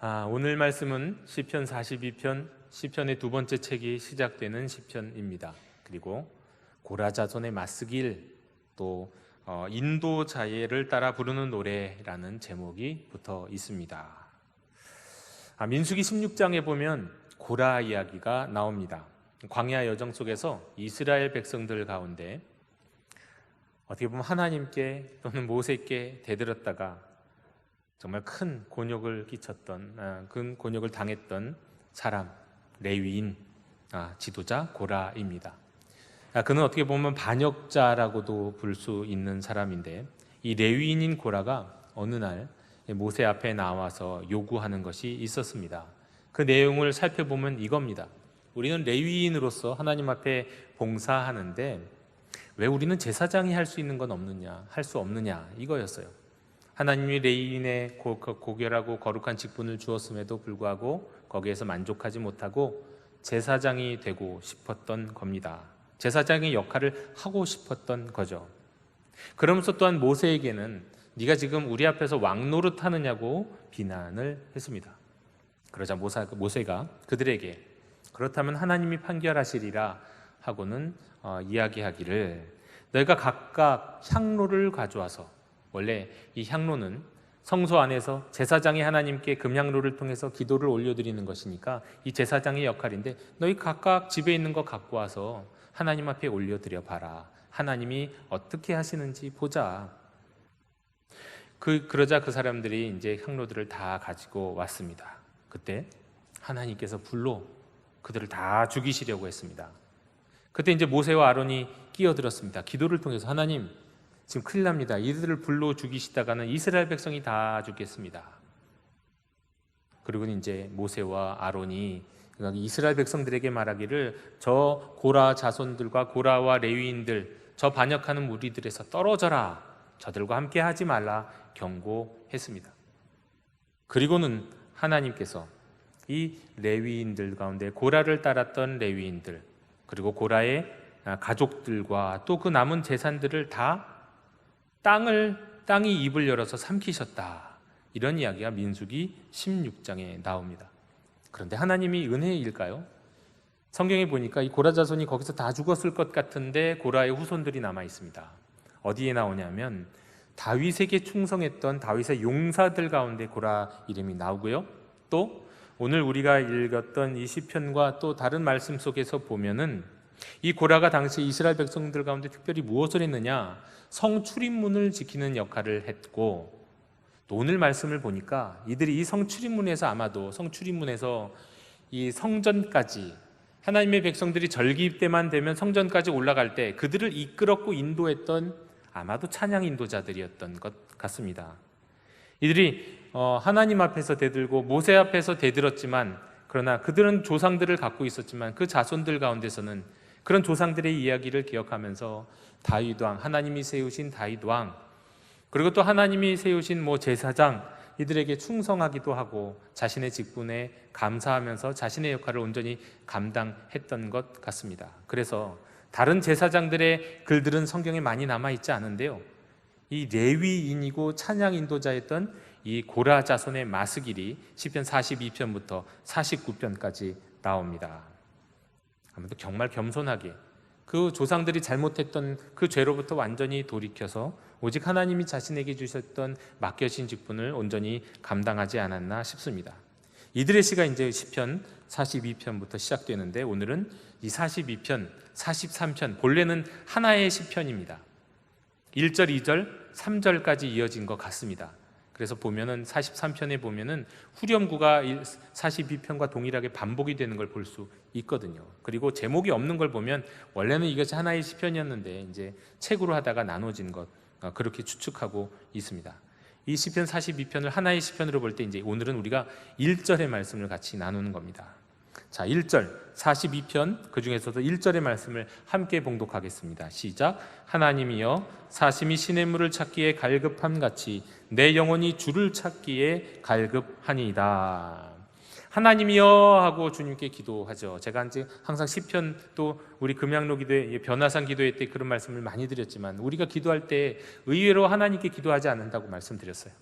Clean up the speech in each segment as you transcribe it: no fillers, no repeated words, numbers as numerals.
오늘 말씀은 시편 42편, 시편의 두 번째 책이 시작되는 시편입니다. 그리고 고라 자손의 맞쓰길, 또 인도 자예를 따라 부르는 노래라는 제목이 붙어 있습니다. 민수기 16장에 보면 고라 이야기가 나옵니다. 광야 여정 속에서 이스라엘 백성들 가운데 어떻게 보면 하나님께 또는 모세께 대들었다가 정말 큰 곤욕을 끼쳤던, 큰 곤욕을 당했던 사람, 레위인, 지도자 고라입니다. 그는 어떻게 보면 반역자라고도 볼 수 있는 사람인데, 이 레위인인 고라가 어느 날 모세 앞에 나와서 요구하는 것이 있었습니다. 그 내용을 살펴보면 이겁니다. 우리는 레위인으로서 하나님 앞에 봉사하는데 왜 우리는 제사장이 할 수 있는 건 없느냐, 할 수 없느냐, 이거였어요. 하나님이 레위인의 고결하고 거룩한 직분을 주었음에도 불구하고 거기에서 만족하지 못하고 제사장이 되고 싶었던 겁니다. 제사장의 역할을 하고 싶었던 거죠. 그러면서 또한 모세에게는 네가 지금 우리 앞에서 왕노릇 하느냐고 비난을 했습니다. 그러자 모세가 그들에게 그렇다면 하나님이 판결하시리라 하고는 이야기하기를, 너희가 각각 향로를 가져와서, 원래 이 향로는 성소 안에서 제사장이 하나님께 금향로를 통해서 기도를 올려드리는 것이니까 이 제사장의 역할인데, 너희 각각 집에 있는 거 갖고 와서 하나님 앞에 올려드려 봐라. 하나님이 어떻게 하시는지 보자. 그러자 그 사람들이 이제 향로들을 다 가지고 왔습니다. 그때 하나님께서 불로 그들을 다 죽이시려고 했습니다. 그때 이제 모세와 아론이 끼어들었습니다. 기도를 통해서 하나님, 지금 큰일 납니다. 이들을 불로 죽이시다가는 이스라엘 백성이 다 죽겠습니다. 그리고 이제 모세와 아론이 이스라엘 백성들에게 말하기를, 저 고라 자손들과 고라와 레위인들, 저 반역하는 무리들에서 떨어져라. 저들과 함께 하지 말라 경고했습니다. 그리고는 하나님께서 이 레위인들 가운데 고라를 따랐던 레위인들, 그리고 고라의 가족들과 또 그 남은 재산들을 다 땅이 입을 열어서 삼키셨다. 이런 이야기가 민수기 16장에 나옵니다. 그런데 하나님이 은혜일까요? 성경에 보니까 이 고라 자손이 거기서 다 죽었을 것 같은데 고라의 후손들이 남아 있습니다. 어디에 나오냐면 다윗에게 충성했던 다윗의 용사들 가운데 고라 이름이 나오고요. 또 오늘 우리가 읽었던 이 시편과 또 다른 말씀 속에서 보면은 이 고라가 당시 이스라엘 백성들 가운데 특별히 무엇을 했느냐? 성 출입문을 지키는 역할을 했고, 또 오늘 말씀을 보니까 이들이 이 성 출입문에서, 아마도 성 출입문에서 이 성전까지, 하나님의 백성들이 절기 때만 되면 성전까지 올라갈 때 그들을 이끌었고 인도했던 아마도 찬양 인도자들이었던 것 같습니다. 이들이 하나님 앞에서 대들고 모세 앞에서 대들었지만, 그러나 그들은 조상들을 갖고 있었지만 그 자손들 가운데서는 그런 조상들의 이야기를 기억하면서 다윗 왕, 하나님이 세우신 다윗 왕, 그리고 또 하나님이 세우신 제사장, 이들에게 충성하기도 하고 자신의 직분에 감사하면서 자신의 역할을 온전히 감당했던 것 같습니다. 그래서 다른 제사장들의 글들은 성경에 많이 남아있지 않은데요, 이 레위인이고 찬양 인도자였던 이 고라 자손의 마스길이 시편 42편부터 49편까지 나옵니다. 아무튼 정말 겸손하게 그 조상들이 잘못했던 그 죄로부터 완전히 돌이켜서 오직 하나님이 자신에게 주셨던 맡겨진 직분을 온전히 감당하지 않았나 싶습니다. 이들의 시가 이제 시편 42편부터 시작되는데, 오늘은 이 42편, 43편, 본래는 하나의 시편입니다. 1절, 2절, 3절까지 이어진 것 같습니다. 그래서 보면은 43편에 보면은 후렴구가 42편과 동일하게 반복이 되는 걸 볼 수 있거든요. 그리고 제목이 없는 걸 보면 원래는 이것이 하나의 시편이었는데 이제 책으로 하다가 나눠진 것, 그렇게 추측하고 있습니다. 이 시편 42편을 하나의 시편으로 볼 때 이제 오늘은 우리가 1절의 말씀을 같이 나누는 겁니다. 자, 1절 42편 그 중에서도 1절의 말씀을 함께 봉독하겠습니다. 시작. 하나님이여 사심이 시냇물을 찾기에 갈급함같이 내 영혼이 주를 찾기에 갈급하니이다. 하나님이여 하고 주님께 기도하죠. 제가 항상 시편, 또 우리 금양로 기도회, 변화산 기도회 때 그런 말씀을 많이 드렸지만, 우리가 기도할 때 의외로 하나님께 기도하지 않는다고 말씀드렸어요.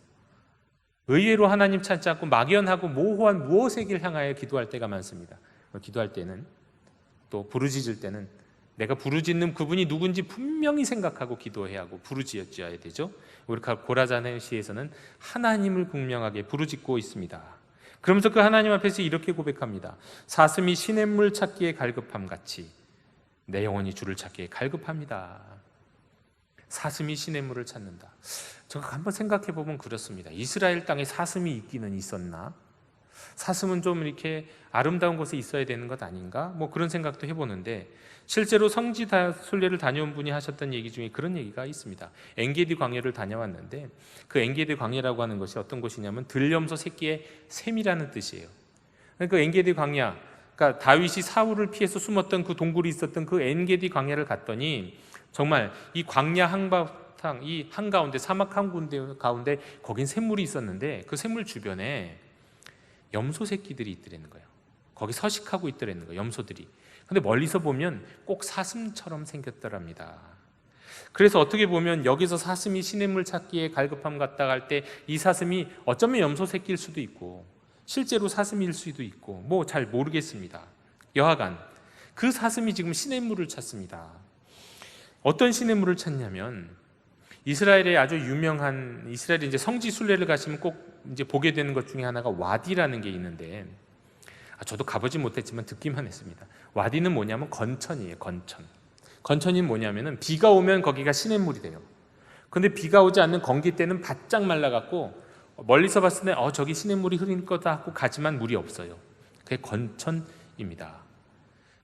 의외로 하나님 찾지 않고 막연하고 모호한 무엇에길 향하여 기도할 때가 많습니다. 기도할 때는, 또 부르짖을 때는 내가 부르짖는 그분이 누군지 분명히 생각하고 기도해야 하고 부르짖어야 되죠. 우리 고라자네 시에서는 하나님을 분명하게 부르짖고 있습니다. 그러면서 그 하나님 앞에서 이렇게 고백합니다. 사슴이 시냇물 찾기에 갈급함 같이 내 영혼이 주를 찾기에 갈급합니다. 사슴이 시냇물을 찾는다. 제가 한번 생각해 보면 그렇습니다. 이스라엘 땅에 사슴이 있기는 있었나? 사슴은 좀 이렇게 아름다운 곳에 있어야 되는 것 아닌가? 뭐 그런 생각도 해보는데, 실제로 성지 순례를 다녀온 분이 하셨던 얘기 중에 그런 얘기가 있습니다. 엔게디 광야를 다녀왔는데, 그 엔게디 광야라고 하는 것이 어떤 곳이냐면 들염소 새끼의 샘이라는 뜻이에요. 그러니까 엔게디 광야, 그러니까 다윗이 사울을 피해서 숨었던 그 동굴이 있었던 그 엔게디 광야를 갔더니 정말 이 광야 한바탕, 이 한가운데, 사막 한가운데 거긴 샘물이 있었는데 그 샘물 주변에 염소 새끼들이 있더라는 거예요. 거기 서식하고 있더라는 거예요, 염소들이. 근데 멀리서 보면 꼭 사슴처럼 생겼더랍니다. 그래서 어떻게 보면 여기서 사슴이 시냇물 찾기에 갈급함 같다 할 때 이 사슴이 어쩌면 염소 새끼일 수도 있고 실제로 사슴일 수도 있고 뭐 잘 모르겠습니다. 여하간 그 사슴이 지금 시냇물을 찾습니다. 어떤 시냇물을 찾냐면 이스라엘의 아주 유명한, 이스라엘이 이제 성지 순례를 가시면 꼭 이제 보게 되는 것 중에 하나가 와디라는 게 있는데, 저도 가보지 못했지만 듣기만 했습니다. 와디는 뭐냐면 건천이에요. 건천이 뭐냐면은 비가 오면 거기가 시냇물이 돼요. 근데 비가 오지 않는 건기 때는 바짝 말라갖고 멀리서 봤을 때 저기 시냇물이 흐르는 거다 하고 가지만 물이 없어요. 그게 건천입니다.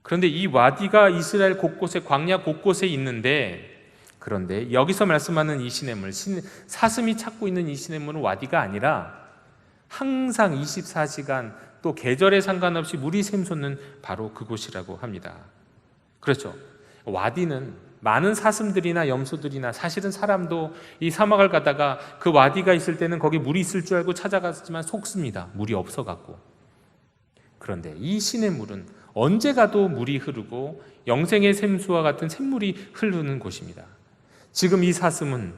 그런데 이 와디가 이스라엘 곳곳에, 광야 곳곳에 있는데, 그런데 여기서 말씀하는 이 시냇물, 사슴이 찾고 있는 이 시냇물은 와디가 아니라 항상 24시간 또 계절에 상관없이 물이 샘솟는 바로 그곳이라고 합니다. 그렇죠. 와디는 많은 사슴들이나 염소들이나 사실은 사람도 이 사막을 가다가 그 와디가 있을 때는 거기 물이 있을 줄 알고 찾아갔지만 속습니다. 물이 없어갖고. 그런데 이 시냇물은 언제 가도 물이 흐르고 영생의 샘수와 같은 샘물이 흐르는 곳입니다. 지금 이 사슴은,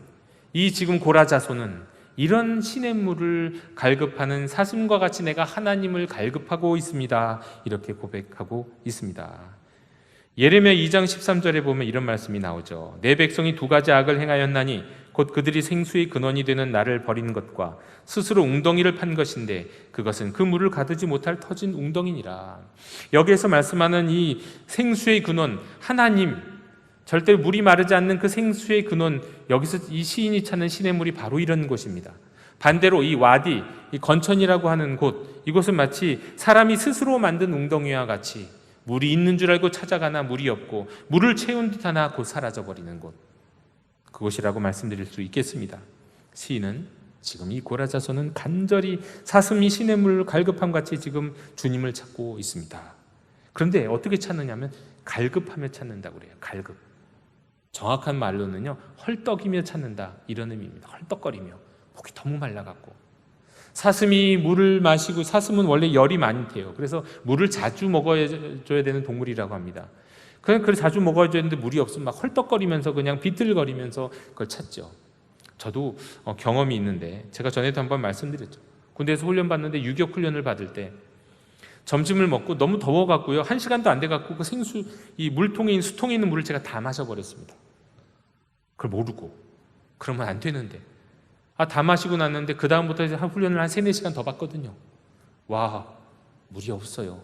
이 지금 고라자손은 이런 시냇물을 갈급하는 사슴과 같이 내가 하나님을 갈급하고 있습니다. 이렇게 고백하고 있습니다. 예레미야 2장 13절에 보면 이런 말씀이 나오죠. 내 백성이 두 가지 악을 행하였나니 곧 그들이 생수의 근원이 되는 나를 버린 것과 스스로 웅덩이를 판 것인데 그것은 그 물을 가두지 못할 터진 웅덩이니라. 여기에서 말씀하는 이 생수의 근원, 하나님, 절대 물이 마르지 않는 그 생수의 근원, 여기서 이 시인이 찾는 시냇물이 바로 이런 곳입니다. 반대로 이 와디, 이 건천이라고 하는 곳, 이곳은 마치 사람이 스스로 만든 웅덩이와 같이 물이 있는 줄 알고 찾아가나 물이 없고 물을 채운 듯 하나 곧 사라져버리는 곳, 그곳이라고 말씀드릴 수 있겠습니다. 시인은 지금 이 고라자손은 간절히 사슴이 시냇물을 갈급함 같이 지금 주님을 찾고 있습니다. 그런데 어떻게 찾느냐면 갈급하며 찾는다고 그래요. 갈급. 정확한 말로는요, 헐떡이며 찾는다, 이런 의미입니다. 헐떡거리며. 목이 너무 말라갖고. 사슴이 물을 마시고, 사슴은 원래 열이 많이 돼요. 그래서 물을 자주 먹어줘야 되는 동물이라고 합니다. 그걸 자주 먹어줘야 되는데 물이 없으면 막 헐떡거리면서 그냥 비틀거리면서 그걸 찾죠. 저도 경험이 있는데, 제가 전에도 한번 말씀드렸죠. 군대에서 훈련 받는데 유격 훈련을 받을 때 점심을 먹고 너무 더워갖고요, 1시간도 안 돼갖고 그 생수, 이 물통에 있는, 수통에 있는 물을 제가 다 마셔버렸습니다. 그걸 모르고. 그러면 안 되는데. 다 마시고 났는데 그 다음부터 훈련을 한 3-4시간 더 받거든요. 와, 물이 없어요.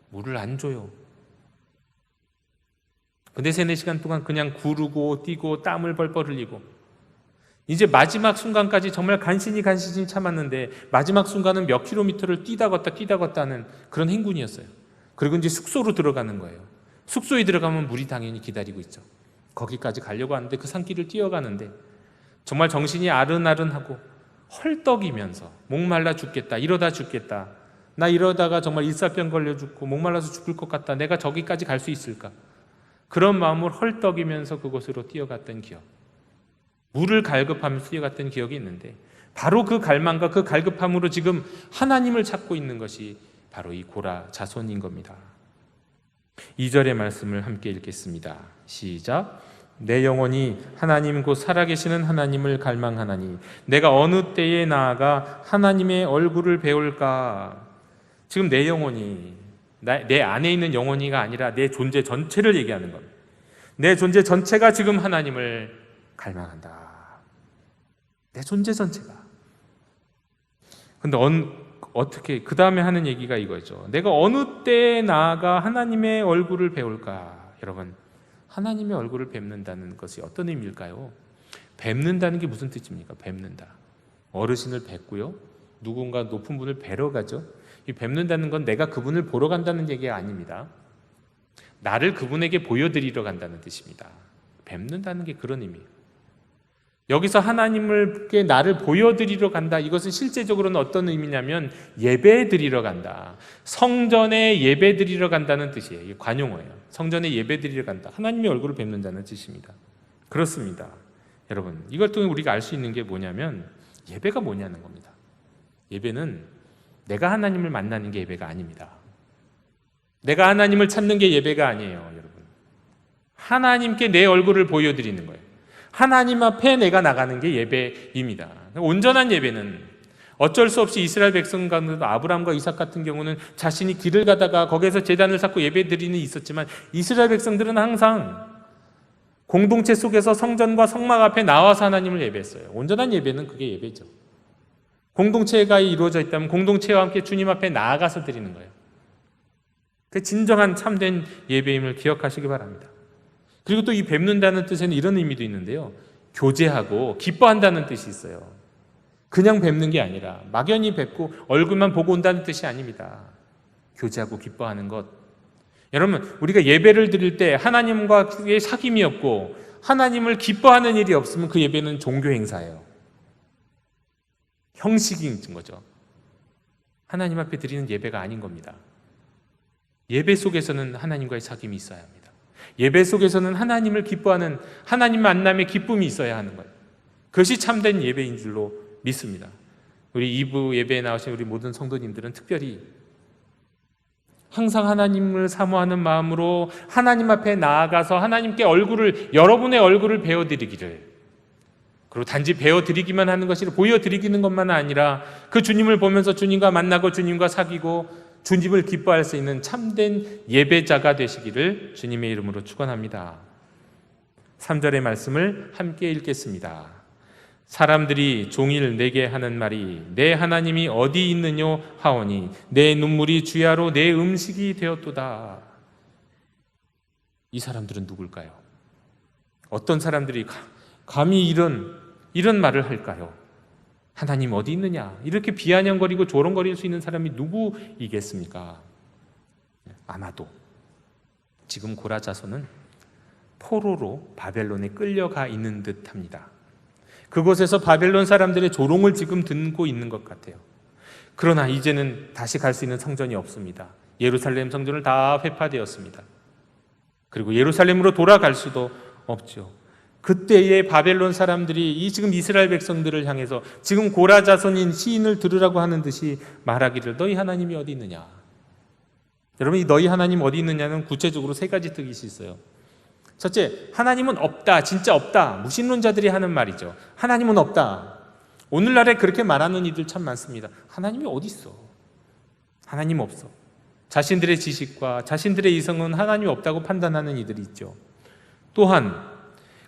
물을 안 줘요. 근데 3-4시간 동안 그냥 구르고 뛰고 땀을 벌벌 흘리고, 이제 마지막 순간까지 정말 간신히 참았는데 마지막 순간은 몇 킬로미터를 뛰다 걷다 하는 그런 행군이었어요. 그리고 이제 숙소로 들어가는 거예요. 숙소에 들어가면 물이 당연히 기다리고 있죠. 거기까지 가려고 하는데 그 산길을 뛰어가는데 정말 정신이 아른아른하고 헐떡이면서 목말라 죽겠다, 이러다 죽겠다, 나 이러다가 정말 일사병 걸려 죽고 목말라서 죽을 것 같다, 내가 저기까지 갈 수 있을까, 그런 마음을 헐떡이면서 그곳으로 뛰어갔던 기억, 물을 갈급하면서 뛰어갔던 기억이 있는데, 바로 그 갈망과 그 갈급함으로 지금 하나님을 찾고 있는 것이 바로 이 고라 자손인 겁니다. 2절의 말씀을 함께 읽겠습니다. 시작. 내 영혼이 하나님 곧 살아계시는 하나님을 갈망하나니 내가 어느 때에 나아가 하나님의 얼굴을 배울까. 지금 내 영혼이, 내 안에 있는 영혼이가 아니라 내 존재 전체를 얘기하는 겁니다. 내 존재 전체가 지금 하나님을 갈망한다. 내 존재 전체가. 근데 어떻게 그 다음에 하는 얘기가 이거죠. 내가 어느 때에 나아가 하나님의 얼굴을 배울까. 여러분, 하나님의 얼굴을 뵙는다는 것이 어떤 의미일까요? 뵙는다는 게 무슨 뜻입니까? 뵙는다. 어르신을 뵙고요. 누군가 높은 분을 뵈러 가죠. 이 뵙는다는 건 내가 그분을 보러 간다는 얘기가 아닙니다. 나를 그분에게 보여드리러 간다는 뜻입니다. 뵙는다는 게 그런 의미예요. 여기서 하나님께 나를 보여드리러 간다. 이것은 실제적으로는 어떤 의미냐면 예배 드리러 간다. 성전에 예배 드리러 간다는 뜻이에요. 이게 관용어예요. 성전에 예배 드리러 간다. 하나님의 얼굴을 뵙는다는 뜻입니다. 그렇습니다. 여러분, 이걸 통해 우리가 알 수 있는 게 뭐냐면 예배가 뭐냐는 겁니다. 예배는 내가 하나님을 만나는 게 예배가 아닙니다. 내가 하나님을 찾는 게 예배가 아니에요, 여러분. 하나님께 내 얼굴을 보여드리는 거예요. 하나님 앞에 내가 나가는 게 예배입니다. 온전한 예배는 어쩔 수 없이 이스라엘 백성 가운데도 아브라함과 이삭 같은 경우는 자신이 길을 가다가 거기에서 제단을 쌓고 예배드리는 있었지만 이스라엘 백성들은 항상 공동체 속에서 성전과 성막 앞에 나와서 하나님을 예배했어요. 온전한 예배는 그게 예배죠. 공동체가 이루어져 있다면 공동체와 함께 주님 앞에 나아가서 드리는 거예요. 그 진정한 참된 예배임을 기억하시기 바랍니다. 그리고 또 이 뵙는다는 뜻에는 이런 의미도 있는데요. 교제하고 기뻐한다는 뜻이 있어요. 그냥 뵙는 게 아니라 막연히 뵙고 얼굴만 보고 온다는 뜻이 아닙니다. 교제하고 기뻐하는 것. 여러분, 우리가 예배를 드릴 때 하나님과의 사귐이 없고 하나님을 기뻐하는 일이 없으면 그 예배는 종교 행사예요. 형식인 거죠. 하나님 앞에 드리는 예배가 아닌 겁니다. 예배 속에서는 하나님과의 사귐이 있어야 합니다. 예배 속에서는 하나님을 기뻐하는 하나님 만남의 기쁨이 있어야 하는 거예요. 그것이 참된 예배인 줄로 믿습니다. 우리 2부 예배에 나오신 우리 모든 성도님들은 특별히 항상 하나님을 사모하는 마음으로 하나님 앞에 나아가서 하나님께 여러분의 얼굴을 배워드리기를, 그리고 단지 배워드리기만 하는 것이 보여드리기는 것만 아니라 그 주님을 보면서 주님과 만나고 주님과 사귀고 주님을 기뻐할 수 있는 참된 예배자가 되시기를 주님의 이름으로 축원합니다. 3절의 말씀을 함께 읽겠습니다. 사람들이 종일 내게 하는 말이 내 하나님이 어디 있느뇨 하오니 내 눈물이 주야로 내 음식이 되었도다. 이 사람들은 누굴까요? 어떤 사람들이 감히 이런 말을 할까요? 하나님 어디 있느냐? 이렇게 비아냥거리고 조롱거릴 수 있는 사람이 누구이겠습니까? 아마도 지금 고라자손은 포로로 바벨론에 끌려가 있는 듯합니다. 그곳에서 바벨론 사람들의 조롱을 지금 듣고 있는 것 같아요. 그러나 이제는 다시 갈 수 있는 성전이 없습니다. 예루살렘 성전을 다 회파되었습니다. 그리고 예루살렘으로 돌아갈 수도 없죠. 그때의 바벨론 사람들이 이 지금 이스라엘 백성들을 향해서 지금 고라자손인 시인을 들으라고 하는 듯이 말하기를 너희 하나님이 어디 있느냐. 여러분, 이 너희 하나님 어디 있느냐는 구체적으로 3가지 뜻이 있어요. 첫째, 하나님은 없다, 진짜 없다. 무신론자들이 하는 말이죠. 하나님은 없다. 오늘날에 그렇게 말하는 이들 참 많습니다. 하나님이 어디 있어? 하나님 없어. 자신들의 지식과 자신들의 이성은 하나님이 없다고 판단하는 이들이 있죠. 또한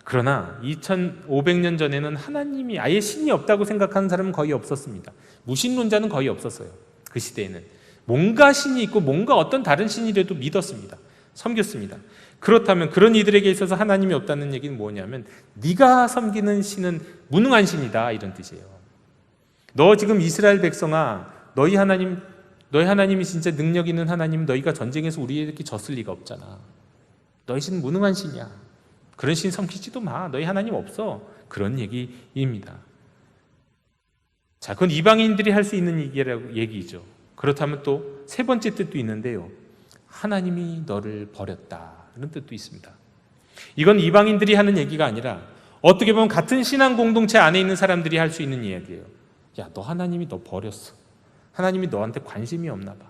그러나 2500년 전에는 하나님이 아예 신이 없다고 생각하는 사람은 거의 없었습니다. 무신론자는 거의 없었어요. 그 시대에는 뭔가 신이 있고 뭔가 어떤 다른 신이라도 믿었습니다. 섬겼습니다. 그렇다면 그런 이들에게 있어서 하나님이 없다는 얘기는 뭐냐면 네가 섬기는 신은 무능한 신이다, 이런 뜻이에요. 너 지금 이스라엘 백성아, 너희 하나님이 진짜 능력 있는 하나님, 너희가 전쟁에서 우리에게 졌을 리가 없잖아. 너희 신은 무능한 신이야. 그런 신 섬기지도 마. 너희 하나님 없어. 그런 얘기입니다. 자, 그건 이방인들이 할 수 있는 얘기죠. 그렇다면 또 3번째 뜻도 있는데요. 하나님이 너를 버렸다. 이런 뜻도 있습니다. 이건 이방인들이 하는 얘기가 아니라 어떻게 보면 같은 신앙 공동체 안에 있는 사람들이 할 수 있는 이야기예요. 야, 너 하나님이 너 버렸어. 하나님이 너한테 관심이 없나 봐.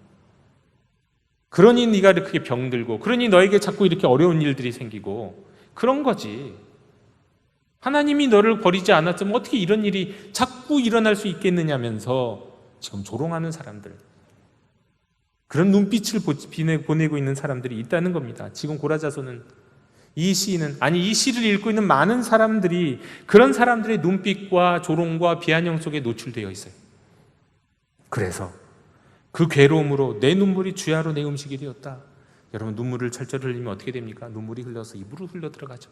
그러니 네가 이렇게 병들고, 그러니 너에게 자꾸 이렇게 어려운 일들이 생기고, 그런 거지. 하나님이 너를 버리지 않았으면 어떻게 이런 일이 자꾸 일어날 수 있겠느냐면서 지금 조롱하는 사람들, 그런 눈빛을 보내고 있는 사람들이 있다는 겁니다. 지금 고라자손은, 이 시인은, 아니 이 시를 읽고 있는 많은 사람들이 그런 사람들의 눈빛과 조롱과 비아냥 속에 노출되어 있어요. 그래서 그 괴로움으로 내 눈물이 주야로 내 음식이 되었다. 여러분, 눈물을 철철 흘리면 어떻게 됩니까? 눈물이 흘러서 입으로 흘러 들어가죠.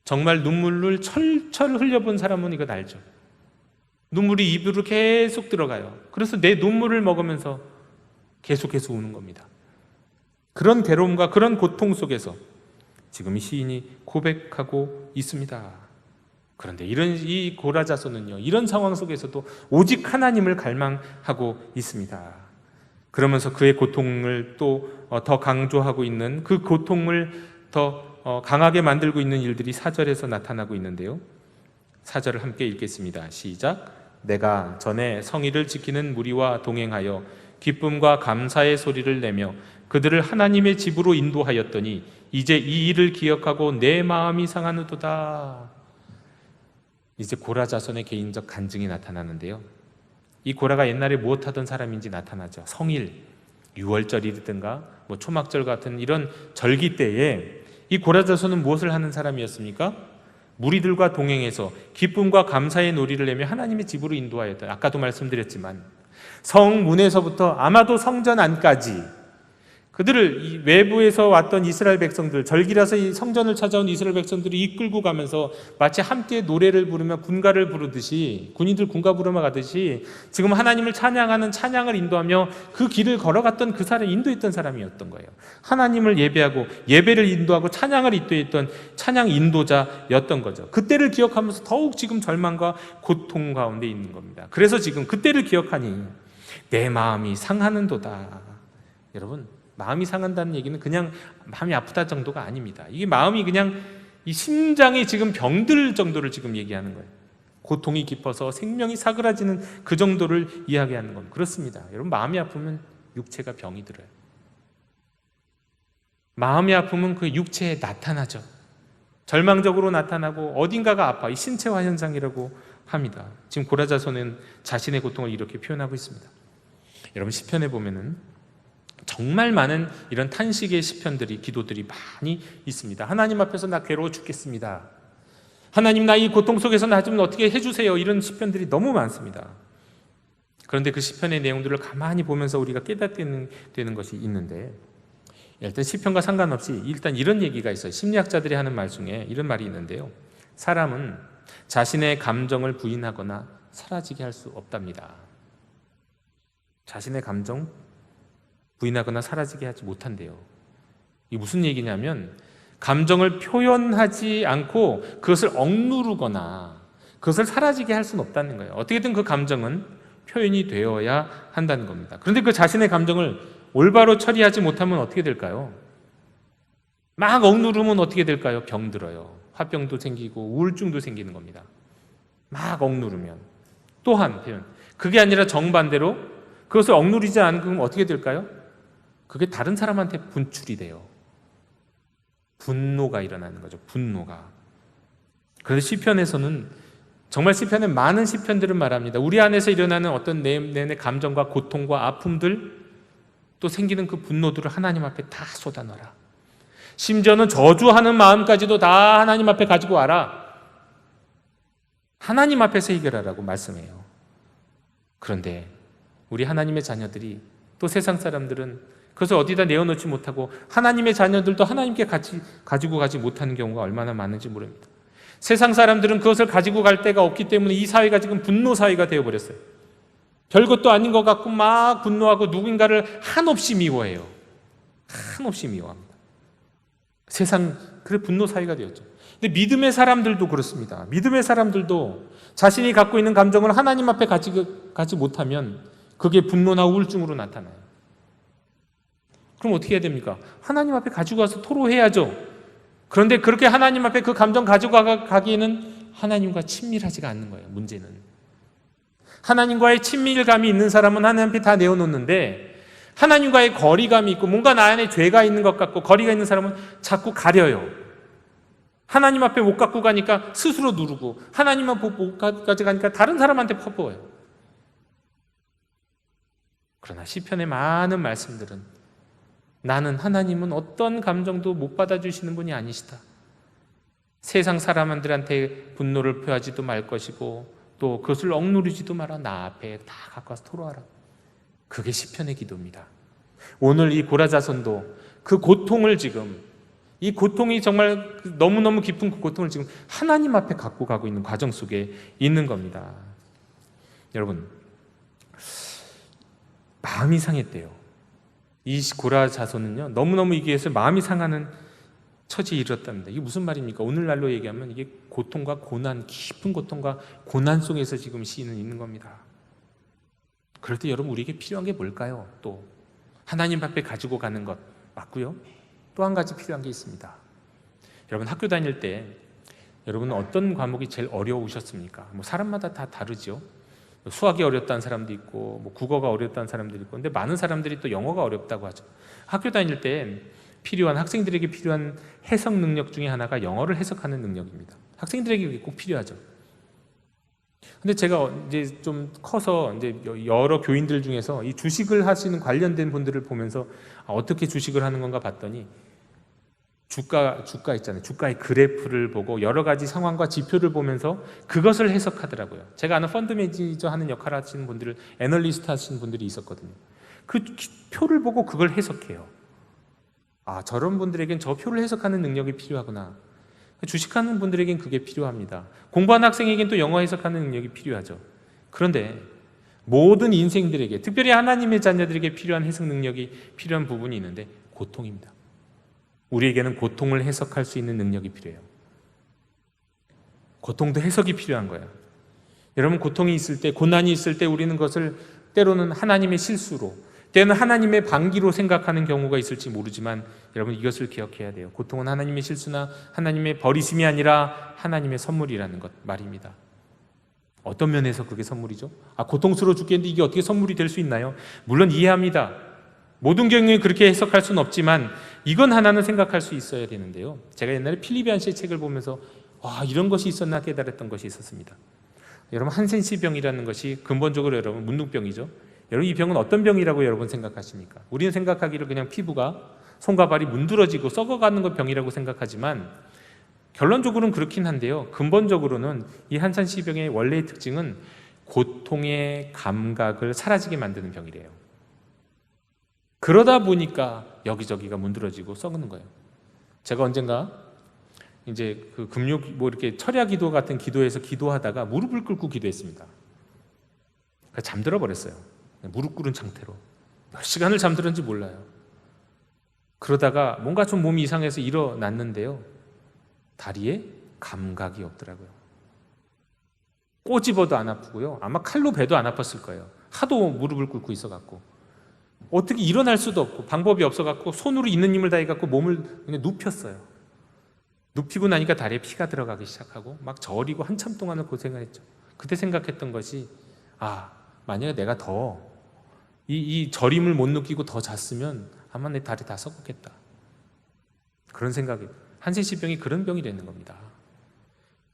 정말 눈물을 철철 흘려본 사람은 이거 알죠. 눈물이 입으로 계속 들어가요. 그래서 내 눈물을 먹으면서 계속해서 우는 겁니다. 그런 괴로움과 그런 고통 속에서 지금 이 시인이 고백하고 있습니다. 그런데 이 고라자손은요, 이런 상황 속에서도 오직 하나님을 갈망하고 있습니다. 그러면서 그의 고통을 또 더 강조하고 있는, 그 고통을 더 강하게 만들고 있는 일들이 4절에서 나타나고 있는데요. 4절을 함께 읽겠습니다. 시작. 내가 전에 성의를 지키는 무리와 동행하여 기쁨과 감사의 소리를 내며 그들을 하나님의 집으로 인도하였더니 이제 이 일을 기억하고 내 마음이 상하노도다. 이제 고라 자손의 개인적 간증이 나타나는데요. 이 고라가 옛날에 무엇하던 사람인지 나타나죠. 성일, 유월절이든가 초막절 같은 이런 절기 때에 이 고라 자손은 무엇을 하는 사람이었습니까? 무리들과 동행해서 기쁨과 감사의 놀이를 내며 하나님의 집으로 인도하였다. 아까도 말씀드렸지만 성문에서부터 아마도 성전 안까지 그들을 이 외부에서 왔던 이스라엘 백성들, 절기라서 이 성전을 찾아온 이스라엘 백성들이 이끌고 가면서 마치 함께 노래를 부르며 군가를 부르듯이, 군인들 군가 부르며 가듯이 지금 하나님을 찬양하는 찬양을 인도하며 그 길을 걸어갔던 그 사람, 인도했던 사람이었던 거예요. 하나님을 예배하고 예배를 인도하고 찬양을 인도했던 찬양 인도자였던 거죠. 그때를 기억하면서 더욱 지금 절망과 고통 가운데 있는 겁니다. 그래서 지금 그때를 기억하니 내 마음이 상하는도다. 여러분, 마음이 상한다는 얘기는 그냥 마음이 아프다 정도가 아닙니다. 이게 마음이 그냥 이 심장이 지금 병들 정도를 지금 얘기하는 거예요. 고통이 깊어서 생명이 사그라지는 그 정도를 이야기하는 겁니다. 그렇습니다. 여러분, 마음이 아프면 육체가 병이 들어요. 마음이 아프면 그 육체에 나타나죠. 절망적으로 나타나고 어딘가가 아파. 이 신체화 현상이라고 합니다. 지금 고라자손은 자신의 고통을 이렇게 표현하고 있습니다. 여러분, 시편에 보면은 정말 많은 이런 탄식의 시편들이, 기도들이 많이 있습니다. 하나님 앞에서 나 괴로워 죽겠습니다. 하나님, 나 이 고통 속에서 나 좀 어떻게 해주세요. 이런 시편들이 너무 많습니다. 그런데 그 시편의 내용들을 가만히 보면서 우리가 깨닫게 되는 것이 있는데, 일단 시편과 상관없이 일단 이런 얘기가 있어요. 심리학자들이 하는 말 중에 이런 말이 있는데요. 사람은 자신의 감정을 부인하거나 사라지게 할 수 없답니다. 자신의 감정 부인하거나 사라지게 하지 못한대요. 이게 무슨 얘기냐면, 감정을 표현하지 않고 그것을 억누르거나 그것을 사라지게 할 수는 없다는 거예요. 어떻게든 그 감정은 표현이 되어야 한다는 겁니다. 그런데 그 자신의 감정을 올바로 처리하지 못하면 어떻게 될까요? 막 억누르면 어떻게 될까요? 병들어요. 화병도 생기고 우울증도 생기는 겁니다. 막 억누르면. 또한 그게 아니라 정반대로 그것을 억누르지 않으면 어떻게 될까요? 그게 다른 사람한테 분출이 돼요. 분노가 일어나는 거죠. 분노가. 그래서 시편에서는, 정말 시편의 많은 시편들은 말합니다. 우리 안에서 일어나는 어떤 내면의 감정과 고통과 아픔들, 또 생기는 그 분노들을 하나님 앞에 다 쏟아넣어라. 심지어는 저주하는 마음까지도 다 하나님 앞에 가지고 와라. 하나님 앞에서 해결하라고 말씀해요. 그런데 우리 하나님의 자녀들이, 또 세상 사람들은 그것을 어디다 내어놓지 못하고 하나님의 자녀들도 하나님께 가지고 가지 못하는 경우가 얼마나 많은지 모릅니다. 세상 사람들은 그것을 가지고 갈 데가 없기 때문에 이 사회가 지금 분노 사회가 되어버렸어요. 별것도 아닌 것 같고 막 분노하고 누군가를 한없이 미워해요. 한없이 미워합니다. 세상, 그래 분노 사회가 되었죠. 근데 믿음의 사람들도 그렇습니다. 믿음의 사람들도 자신이 갖고 있는 감정을 하나님 앞에 가지 못하면 그게 분노나 우울증으로 나타나요. 그럼 어떻게 해야 됩니까? 하나님 앞에 가지고 가서 토로해야죠. 그런데 그렇게 하나님 앞에 그 감정 가지고 가기에는 하나님과 친밀하지가 않는 거예요. 문제는 하나님과의 친밀감이 있는 사람은 하나님 앞에 다 내어놓는데, 하나님과의 거리감이 있고 뭔가 나 안에 죄가 있는 것 같고 거리가 있는 사람은 자꾸 가려요. 하나님 앞에 못 갖고 가니까 스스로 누르고, 하나님 앞에 못 가져가니까 다른 사람한테 퍼부어요. 그러나 시편의 많은 말씀들은 나는 하나님은 어떤 감정도 못 받아주시는 분이 아니시다. 세상 사람들한테 분노를 표하지도 말 것이고 또 그것을 억누르지도 마라. 나 앞에 다 갖고 와서 토로하라. 그게 시편의 기도입니다. 오늘 이 고라자손도 그 고통을 지금, 이 고통이 정말 너무너무 깊은 그 고통을 지금 하나님 앞에 갖고 가고 있는 과정 속에 있는 겁니다. 여러분, 마음이 상했대요. 이 고라자손은요, 너무너무 이게 해서 마음이 상하는 처지에 이르렀답니다. 이게 무슨 말입니까? 오늘날로 얘기하면 이게 고통과 고난, 깊은 고통과 고난 속에서 지금 시인은 있는 겁니다. 그럴 때 여러분, 우리에게 필요한 게 뭘까요? 또 하나님 앞에 가지고 가는 것 맞고요. 또 한 가지 필요한 게 있습니다. 여러분, 학교 다닐 때 여러분은 어떤 과목이 제일 어려우셨습니까? 뭐 사람마다 다 다르죠. 수학이 어렵다는 사람도 있고 뭐 국어가 어렵다는 사람들이 있고, 근데 많은 사람들이 또 영어가 어렵다고 하죠. 학교 다닐 때 필요한, 학생들에게 필요한 해석 능력 중에 하나가 영어를 해석하는 능력입니다. 학생들에게 꼭 필요하죠. 근데 제가 이제 좀 커서 이제 여러 교인들 중에서 이 주식을 하시는 관련된 분들을 보면서 어떻게 주식을 하는 건가 봤더니 주가 있잖아요. 주가의 그래프를 보고 여러 가지 상황과 지표를 보면서 그것을 해석하더라고요. 제가 아는 펀드 매니저 하는 역할을 하시는 분들을, 애널리스트 하시는 분들이 있었거든요. 그 표를 보고 그걸 해석해요. 아, 저런 분들에겐 저 표를 해석하는 능력이 필요하구나. 주식하는 분들에겐 그게 필요합니다. 공부하는 학생에겐 또 영어 해석하는 능력이 필요하죠. 그런데 모든 인생들에게, 특별히 하나님의 자녀들에게 필요한 해석 능력이 필요한 부분이 있는데 고통입니다. 우리에게는 고통을 해석할 수 있는 능력이 필요해요. 고통도 해석이 필요한 거예요. 여러분, 고통이 있을 때, 고난이 있을 때 우리는 그것을 때로는 하나님의 실수로, 때로는 하나님의 방기로 생각하는 경우가 있을지 모르지만 여러분, 이것을 기억해야 돼요. 고통은 하나님의 실수나 하나님의 버리심이 아니라 하나님의 선물이라는 것 말입니다. 어떤 면에서 그게 선물이죠? 고통스러워 죽겠는데 이게 어떻게 선물이 될 수 있나요? 물론 이해합니다. 모든 경우에 그렇게 해석할 수는 없지만 이건 하나는 생각할 수 있어야 되는데요. 제가 옛날에 필리비안 씨의 책을 보면서 이런 것이 있었나 깨달았던 것이 있었습니다. 여러분, 한센시병이라는 것이 근본적으로 여러분 문둥병이죠. 여러분, 이 병은 어떤 병이라고 여러분 생각하십니까? 우리는 생각하기를 그냥 피부가, 손과 발이 문드러지고 썩어가는 것 병이라고 생각하지만 결론적으로는 그렇긴 한데요. 근본적으로는 이 한센시병의 원래의 특징은 고통의 감각을 사라지게 만드는 병이래요. 그러다 보니까 여기저기가 문드러지고 썩는 거예요. 제가 언젠가 이제 그 금요 이렇게 철야 기도 같은 기도에서 기도하다가 무릎을 꿇고 기도했습니다. 잠들어 버렸어요. 무릎 꿇은 상태로 몇 시간을 잠들었는지 몰라요. 그러다가 뭔가 좀 몸이 이상해서 일어났는데요, 다리에 감각이 없더라고요. 꼬집어도 안 아프고요, 아마 칼로 베도 안 아팠을 거예요. 하도 무릎을 꿇고 있어갖고 어떻게 일어날 수도 없고 방법이 없어갖고 손으로 있는 힘을 다해갖고 몸을 그냥 눕혔어요. 눕히고 나니까 다리에 피가 들어가기 시작하고 막 저리고 한참 동안을 고생을 했죠. 그때 생각했던 것이, 만약에 내가 더 이 저림을 못 느끼고 더 잤으면 아마 내 다리 다 썩었겠다. 그런 생각이, 한센시병이 그런 병이 되는 겁니다.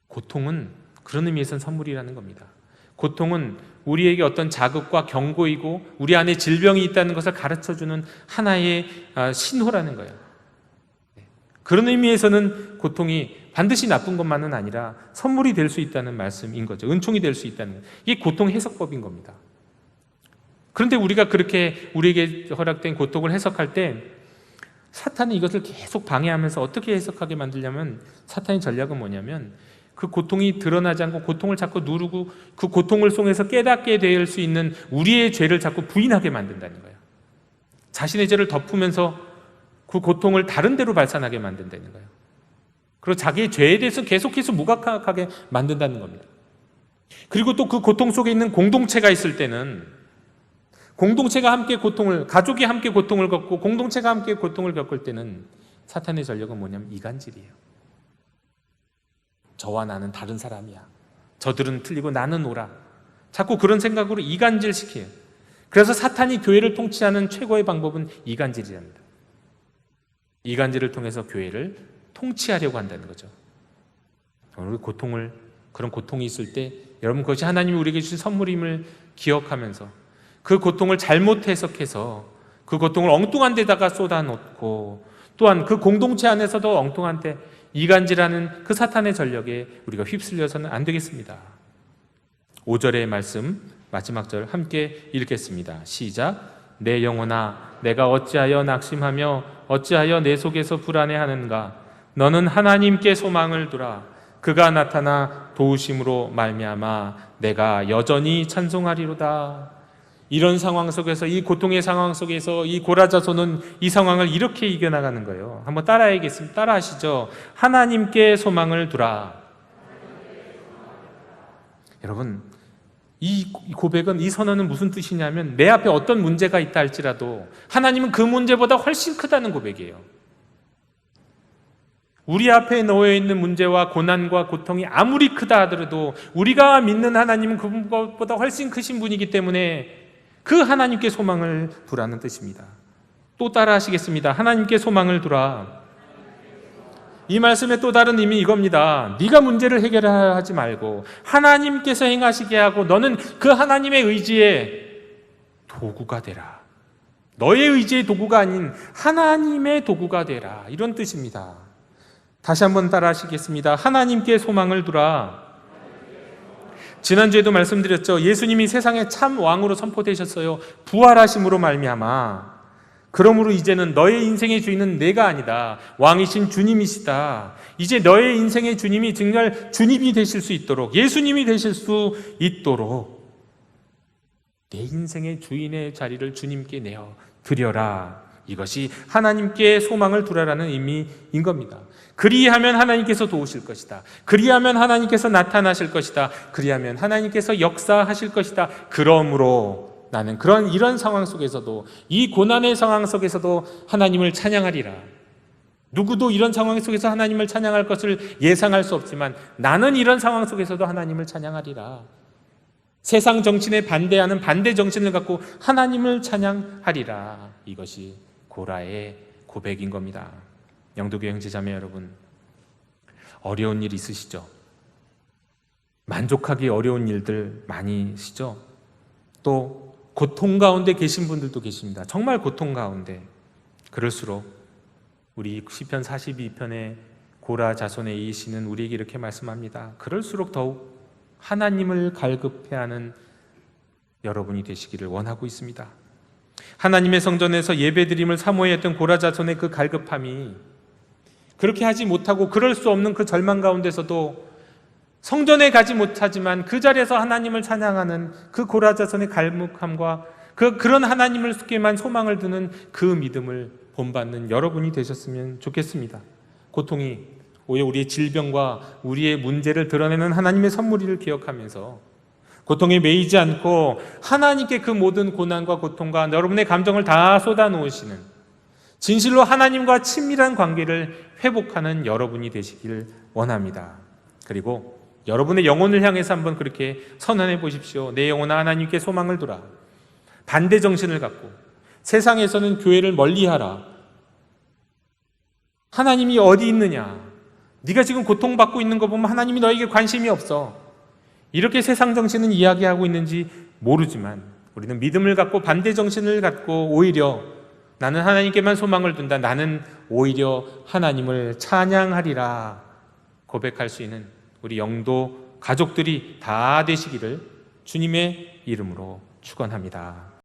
고통은 그런 의미에서는 선물이라는 겁니다. 고통은 우리에게 어떤 자극과 경고이고 우리 안에 질병이 있다는 것을 가르쳐주는 하나의 신호라는 거예요. 그런 의미에서는 고통이 반드시 나쁜 것만은 아니라 선물이 될 수 있다는 말씀인 거죠. 은총이 될 수 있다는 거예요. 이게 고통 해석법인 겁니다. 그런데 우리가 그렇게 우리에게 허락된 고통을 해석할 때 사탄은 이것을 계속 방해하면서 어떻게 해석하게 만들냐면, 사탄의 전략은 뭐냐면 그 고통이 드러나지 않고 고통을 자꾸 누르고 그 고통을 통해서 깨닫게 될 수 있는 우리의 죄를 자꾸 부인하게 만든다는 거예요. 자신의 죄를 덮으면서 그 고통을 다른 데로 발산하게 만든다는 거예요. 그리고 자기의 죄에 대해서 계속해서 무각하게 만든다는 겁니다. 그리고 또 그 고통 속에 있는 공동체가 있을 때는, 공동체가 함께 고통을, 가족이 함께 고통을 겪고 공동체가 함께 고통을 겪을 때는 사탄의 전략은 뭐냐면 이간질이에요. 저와 나는 다른 사람이야. 저들은 틀리고 나는 옳아. 자꾸 그런 생각으로 이간질시켜요. 그래서 사탄이 교회를 통치하는 최고의 방법은 이간질이랍니다. 이간질을 통해서 교회를 통치하려고 한다는 거죠. 우리 그런 고통이 있을 때 여러분 그것이 하나님이 우리에게 주신 선물임을 기억하면서 그 고통을 잘못 해석해서 그 고통을 엉뚱한 데다가 쏟아놓고 또한 그 공동체 안에서도 엉뚱한 데 이간질하는 그 사탄의 전력에 우리가 휩쓸려서는 안 되겠습니다. 5절의 말씀 마지막 절 함께 읽겠습니다. 시작. 내 영혼아 내가 어찌하여 낙심하며 어찌하여 내 속에서 불안해하는가. 너는 하나님께 소망을 두라. 그가 나타나 도우심으로 말미암아 내가 여전히 찬송하리로다. 이런 상황 속에서, 이 고통의 상황 속에서 이 고라자손은 이 상황을 이렇게 이겨나가는 거예요. 한번 따라하겠습니다. 따라하시죠. 하나님께 소망을 두라. 여러분, 이 고백은, 이 선언은 무슨 뜻이냐면 내 앞에 어떤 문제가 있다 할지라도 하나님은 그 문제보다 훨씬 크다는 고백이에요. 우리 앞에 놓여 있는 문제와 고난과 고통이 아무리 크다 하더라도 우리가 믿는 하나님은 그것보다 훨씬 크신 분이기 때문에 그 하나님께 소망을 두라는 뜻입니다. 또 따라 하시겠습니다. 하나님께 소망을 두라. 이 말씀의 또 다른 의미 이겁니다. 네가 문제를 해결하지 말고 하나님께서 행하시게 하고 너는 그 하나님의 의지의 도구가 되라. 너의 의지의 도구가 아닌 하나님의 도구가 되라. 이런 뜻입니다. 다시 한번 따라 하시겠습니다. 하나님께 소망을 두라. 지난주에도 말씀드렸죠. 예수님이 세상의 참 왕으로 선포되셨어요. 부활하심으로 말미암아. 그러므로 이제는 너의 인생의 주인은 내가 아니다. 왕이신 주님이시다. 이제 너의 인생의 주님이 정말 주님이 되실 수 있도록, 예수님이 되실 수 있도록 내 인생의 주인의 자리를 주님께 내어 드려라. 이것이 하나님께 소망을 두라라는 의미인 겁니다. 그리하면 하나님께서 도우실 것이다. 그리하면 하나님께서 나타나실 것이다. 그리하면 하나님께서 역사하실 것이다. 그러므로 나는 이런 상황 속에서도, 이 고난의 상황 속에서도 하나님을 찬양하리라. 누구도 이런 상황 속에서 하나님을 찬양할 것을 예상할 수 없지만 나는 이런 상황 속에서도 하나님을 찬양하리라. 세상 정신에 반대하는 반대 정신을 갖고 하나님을 찬양하리라. 이것이 고라의 고백인 겁니다. 영도교회 형제자매 여러분, 어려운 일 있으시죠? 만족하기 어려운 일들 많이시죠? 또 고통 가운데 계신 분들도 계십니다. 정말 고통 가운데. 그럴수록 우리 시편 42편의 고라 자손의 이 시는 우리에게 이렇게 말씀합니다. 그럴수록 더욱 하나님을 갈급해하는 여러분이 되시기를 원하고 있습니다. 하나님의 성전에서 예배드림을 사모했던 고라 자손의 그 갈급함이, 그렇게 하지 못하고 그럴 수 없는 그 절망 가운데서도 성전에 가지 못하지만 그 자리에서 하나님을 찬양하는 그 고라 자손의 갈급함과 그런 하나님을께만 소망을 두는 그 믿음을 본받는 여러분이 되셨으면 좋겠습니다. 고통이 오히려 우리의 질병과 우리의 문제를 드러내는 하나님의 선물을 기억하면서 고통에 매이지 않고 하나님께 그 모든 고난과 고통과 여러분의 감정을 다 쏟아놓으시는, 진실로 하나님과 친밀한 관계를 회복하는 여러분이 되시길 원합니다. 그리고 여러분의 영혼을 향해서 한번 그렇게 선언해 보십시오. 내 영혼아 하나님께 소망을 두라. 반대 정신을 갖고 세상에서는 교회를 멀리하라. 하나님이 어디 있느냐? 네가 지금 고통받고 있는 거 보면 하나님이 너에게 관심이 없어. 이렇게 세상 정신은 이야기하고 있는지 모르지만 우리는 믿음을 갖고 반대 정신을 갖고 오히려 나는 하나님께만 소망을 둔다. 나는 오히려 하나님을 찬양하리라 고백할 수 있는 우리 영도 가족들이 다 되시기를 주님의 이름으로 축원합니다.